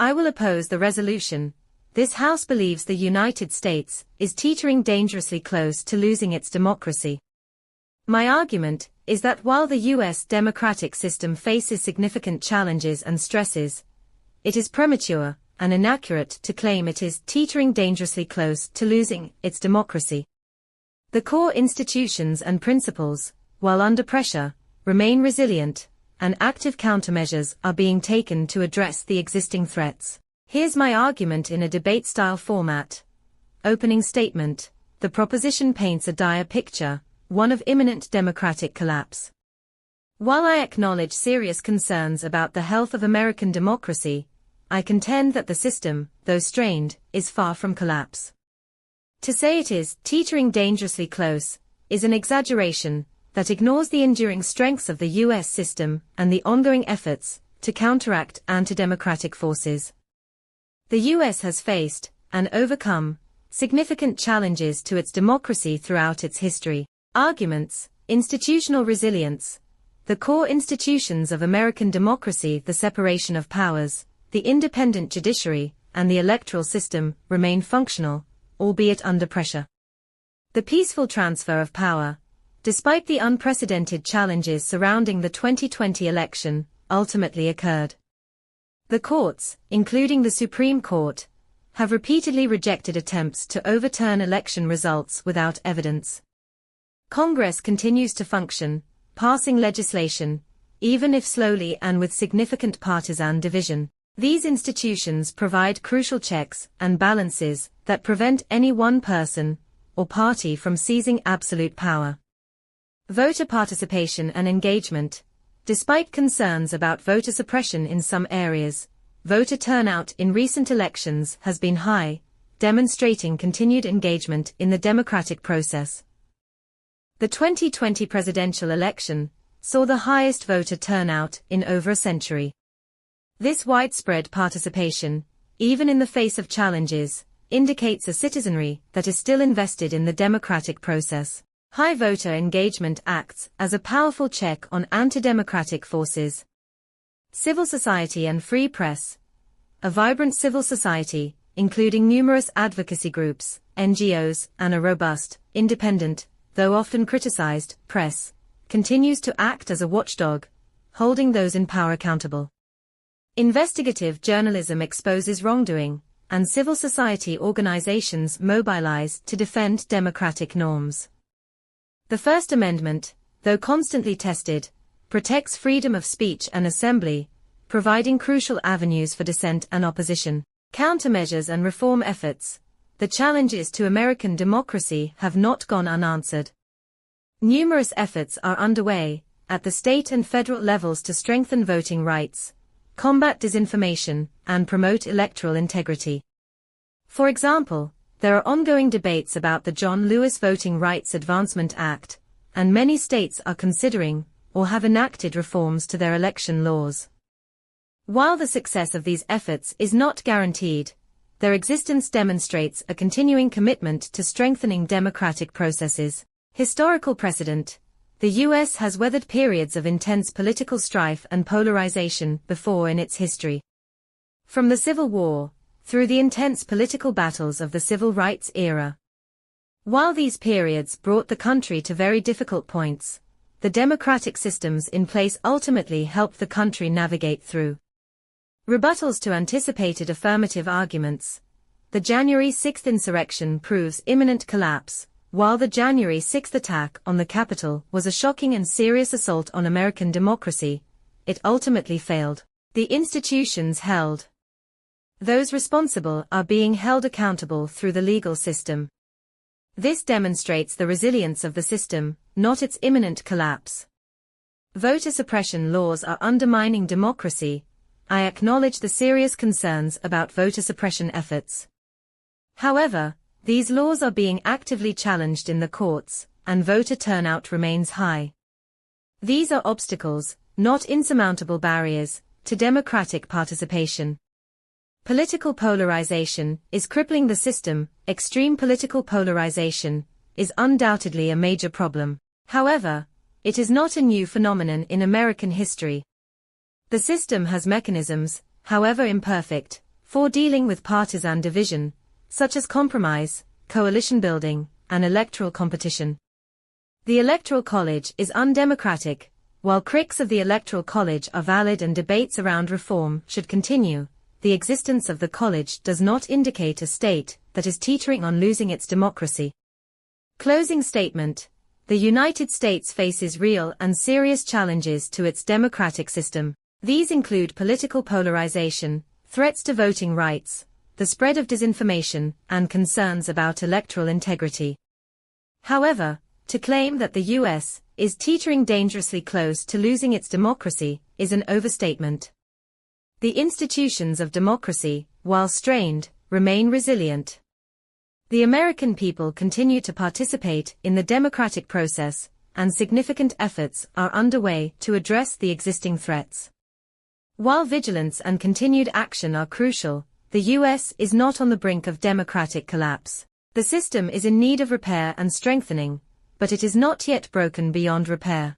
I will oppose the resolution. This House believes the United States is teetering dangerously close to losing its democracy. My argument is that while the U.S. democratic system faces significant challenges and stresses, it is premature and inaccurate to claim it is teetering dangerously close to losing its democracy. The core institutions and principles, while under pressure, remain resilient, and active countermeasures are being taken to address the existing threats. Here's my argument in a debate-style format. Opening statement. The proposition paints a dire picture, one of imminent democratic collapse. While I acknowledge serious concerns about the health of American democracy, I contend that the system, though strained, is far from collapse. To say it is teetering dangerously close is an exaggeration that ignores the enduring strengths of the U.S. system and the ongoing efforts to counteract anti-democratic forces. The U.S. has faced, and overcome, significant challenges to its democracy throughout its history. Arguments: institutional resilience. The core institutions of American democracy, the separation of powers, the independent judiciary, and the electoral system, remain functional, albeit under pressure. The peaceful transfer of power, despite the unprecedented challenges surrounding the 2020 election, ultimately occurred. The courts, including the Supreme Court, have repeatedly rejected attempts to overturn election results without evidence. Congress continues to function, passing legislation, even if slowly and with significant partisan division. These institutions provide crucial checks and balances that prevent any one person or party from seizing absolute power. Voter participation and engagement. Despite concerns about voter suppression in some areas, voter turnout in recent elections has been high, demonstrating continued engagement in the democratic process. The 2020 presidential election saw the highest voter turnout in over a century. This widespread participation, even in the face of challenges, indicates a citizenry that is still invested in the democratic process. High voter engagement acts as a powerful check on anti-democratic forces. Civil society and free press. A vibrant civil society, including numerous advocacy groups, NGOs, and a robust, independent, though often criticized, press, continues to act as a watchdog, holding those in power accountable. Investigative journalism exposes wrongdoing, and civil society organizations mobilize to defend democratic norms. The First Amendment, though constantly tested, protects freedom of speech and assembly, providing crucial avenues for dissent and opposition. Countermeasures and reform efforts. The challenges to American democracy have not gone unanswered. Numerous efforts are underway, at the state and federal levels to strengthen voting rights, combat disinformation, and promote electoral integrity. For example, there are ongoing debates about the John Lewis Voting Rights Advancement Act, and many states are considering, or have enacted reforms to their election laws. While the success of these efforts is not guaranteed, their existence demonstrates a continuing commitment to strengthening democratic processes. Historical precedent. The U.S. has weathered periods of intense political strife and polarization before in its history. From the Civil War, through the intense political battles of the Civil Rights era. While these periods brought the country to very difficult points, the democratic systems in place ultimately helped the country navigate through. Rebuttals to anticipated affirmative arguments. The January 6 insurrection proves imminent collapse. While the January 6 attack on the Capitol was a shocking and serious assault on American democracy, it ultimately failed. The institutions held. Those responsible are being held accountable through the legal system. This demonstrates the resilience of the system, not its imminent collapse. Voter suppression laws are undermining democracy. I acknowledge the serious concerns about voter suppression efforts. However, these laws are being actively challenged in the courts, and voter turnout remains high. These are obstacles, not insurmountable barriers, to democratic participation. Political polarization is crippling the system. Extreme political polarization is undoubtedly a major problem. However, it is not a new phenomenon in American history. The system has mechanisms, however imperfect, for dealing with partisan division, such as compromise, coalition building, and electoral competition. The Electoral College is undemocratic. While critiques of the Electoral College are valid and debates around reform should continue, the existence of the college does not indicate a state that is teetering on losing its democracy. Closing statement. The United States faces real and serious challenges to its democratic system. These include political polarization, threats to voting rights, the spread of disinformation, and concerns about electoral integrity. However, to claim that the U.S. is teetering dangerously close to losing its democracy is an overstatement. The institutions of democracy, while strained, remain resilient. The American people continue to participate in the democratic process, and significant efforts are underway to address the existing threats. While vigilance and continued action are crucial, the U.S. is not on the brink of democratic collapse. The system is in need of repair and strengthening, but it is not yet broken beyond repair.